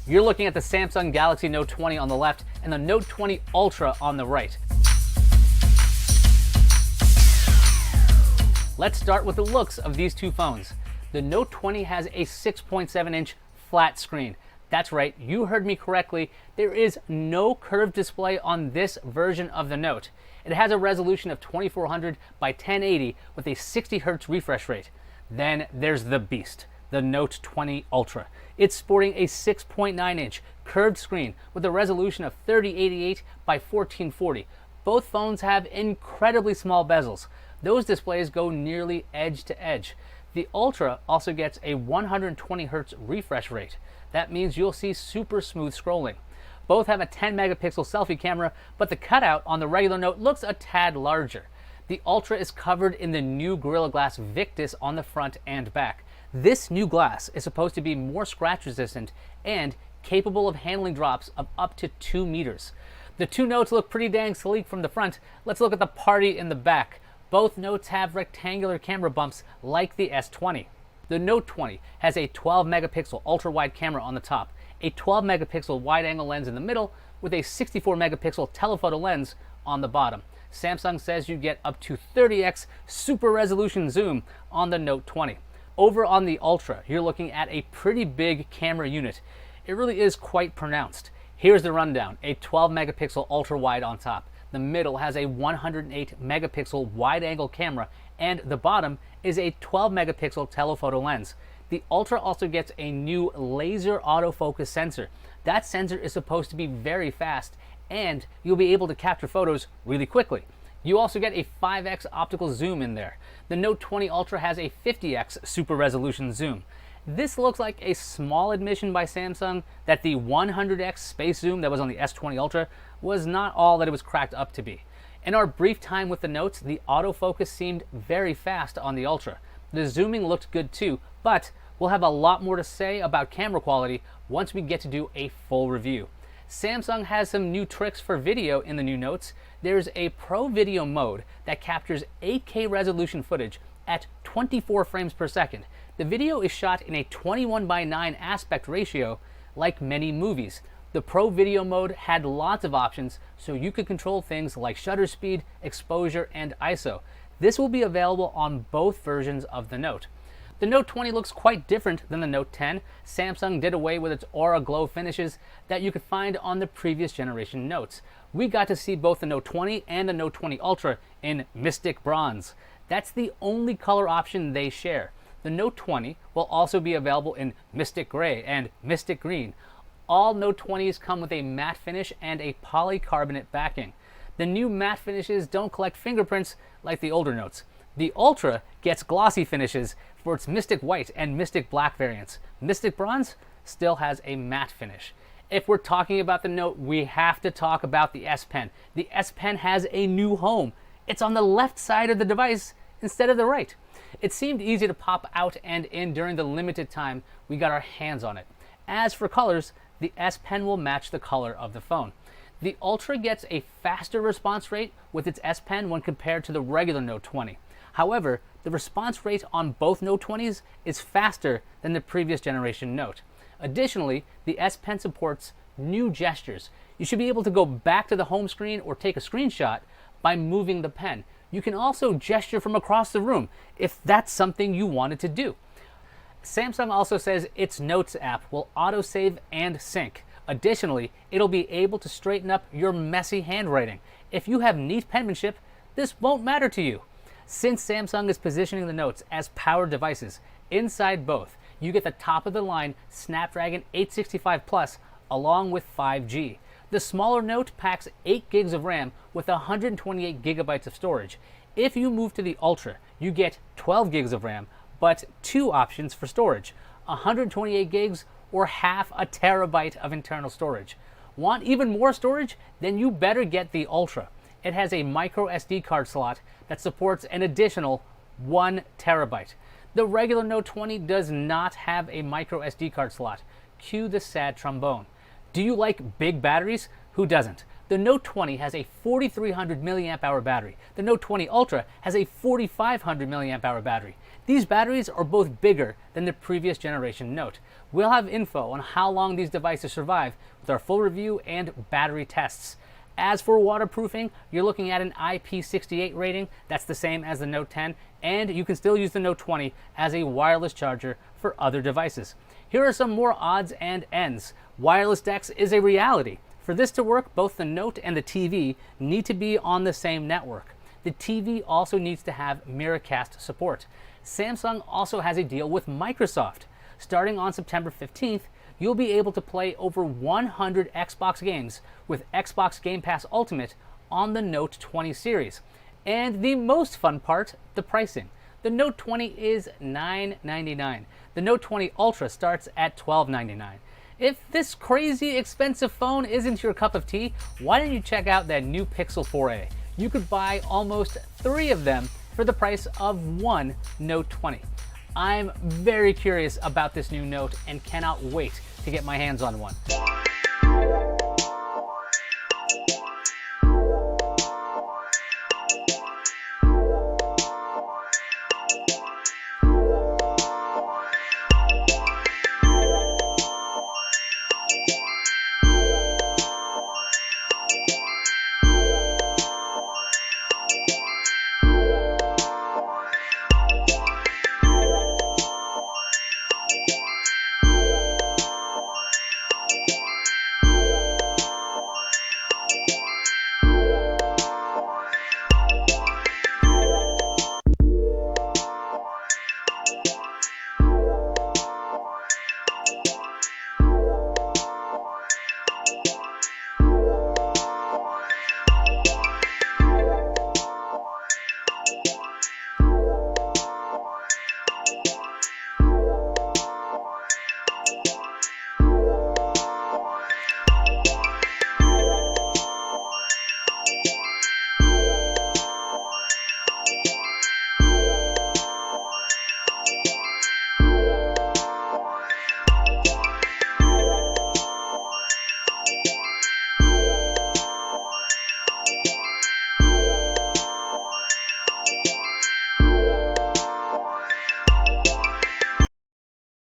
You're looking at the Samsung Galaxy Note 20 on the left and the Note 20 Ultra on the right. Let's start with the looks of these two phones. The Note 20 has a 6.7-inch flat screen. That's right, you heard me correctly. There is no curved display on this version of the Note. It has a resolution of 2400 by 1080 with a 60 Hz refresh rate. Then there's the beast, the Note 20 Ultra. It's sporting a 6.9-inch curved screen with a resolution of 3088 by 1440. Both phones have incredibly small bezels. Those displays go nearly edge to edge. The Ultra also gets a 120 Hz refresh rate. That means you'll see super smooth scrolling. Both have a 10 megapixel selfie camera, but the cutout on the regular Note looks a tad larger. The Ultra is covered in the new Gorilla Glass Victus on the front and back. This new glass is supposed to be more scratch resistant and capable of handling drops of up to 2 meters. The two Notes look pretty dang sleek from the front. Let's look at the party in the back. Both Notes have rectangular camera bumps like the S20. The Note 20 has a 12 megapixel ultra-wide camera on the top, a 12 megapixel wide-angle lens in the middle, with a 64 megapixel telephoto lens on the bottom. Samsung says you get up to 30x super resolution zoom on the Note 20. Over on the Ultra, you're looking at a pretty big camera unit. It really is quite pronounced. Here's the rundown: a 12 megapixel ultra-wide on top. The middle has a 108 megapixel wide-angle camera, and the bottom is a 12 megapixel telephoto lens. The Ultra also gets a new laser autofocus sensor. That sensor is supposed to be very fast, and you'll be able to capture photos really quickly. You also get a 5x optical zoom in there. The Note 20 Ultra has a 50x super resolution zoom. This looks like a small admission by Samsung that the 100x space zoom that was on the S20 Ultra was not all that it was cracked up to be. In our brief time with the Notes, the autofocus seemed very fast on the Ultra. The zooming looked good too, but we'll have a lot more to say about camera quality once we get to do a full review. Samsung has some new tricks for video in the new Notes. There's a Pro Video mode that captures 8K resolution footage at 24 frames per second. The video is shot in a 21:9 aspect ratio like many movies. The Pro Video mode had lots of options, so you could control things like shutter speed, exposure, and ISO. This will be available on both versions of the Note. The Note 20 looks quite different than the Note 10. Samsung did away with its Aura Glow finishes that you could find on the previous generation Notes. We got to see both the Note 20 and the Note 20 Ultra in Mystic Bronze. That's the only color option they share. The Note 20 will also be available in Mystic Gray and Mystic Green. All Note 20s come with a matte finish and a polycarbonate backing. The new matte finishes don't collect fingerprints like the older Notes. The Ultra gets glossy finishes for its Mystic White and Mystic Black variants. Mystic Bronze still has a matte finish. If we're talking about the Note, we have to talk about the S Pen. The S Pen has a new home. It's on the left side of the device instead of the right. It seemed easy to pop out and in during the limited time we got our hands on it. As for colors, the S Pen will match the color of the phone. The Ultra gets a faster response rate with its S Pen when compared to the regular Note 20. However, the response rate on both Note 20s is faster than the previous generation Note. Additionally, the S Pen supports new gestures. You should be able to go back to the home screen or take a screenshot by moving the pen. You can also gesture from across the room if that's something you wanted to do. Samsung also says its Notes app will autosave and sync. Additionally, it'll be able to straighten up your messy handwriting. If you have neat penmanship, this won't matter to you. Since Samsung is positioning the Notes as powered devices, inside both, you get the top-of-the-line Snapdragon 865 Plus along with 5G. The smaller Note packs 8 gigs of RAM with 128 gigabytes of storage. If you move to the Ultra, you get 12 gigs of RAM, but two options for storage: 128 gigs or half a terabyte of internal storage. Want even more storage? Then you better get the Ultra. It has a micro SD card slot that supports an additional 1 terabyte. The regular Note 20 does not have a micro SD card slot. Cue the sad trombone. Do you like big batteries? Who doesn't? The Note 20 has a 4300 milliamp hour battery. The Note 20 Ultra has a 4500 milliamp hour battery. These batteries are both bigger than the previous generation Note. We'll have info on how long these devices survive with our full review and battery tests. As for waterproofing, you're looking at an IP68 rating. That's the same as the Note 10, and you can still use the Note 20 as a wireless charger for other devices. Here are some more odds and ends. Wireless DeX is a reality. For this to work, both the Note and the TV need to be on the same network. The TV also needs to have Miracast support. Samsung also has a deal with Microsoft. Starting on September 15th, you'll be able to play over 100 Xbox games with Xbox Game Pass Ultimate on the Note 20 series. And the most fun part, the pricing. The Note 20 is $999. The Note 20 Ultra starts at $1299. If this crazy expensive phone isn't your cup of tea, why don't you check out that new Pixel 4a? You could buy almost 3 of them for the price of one Note 20. I'm very curious about this new Note and cannot wait to get my hands on one.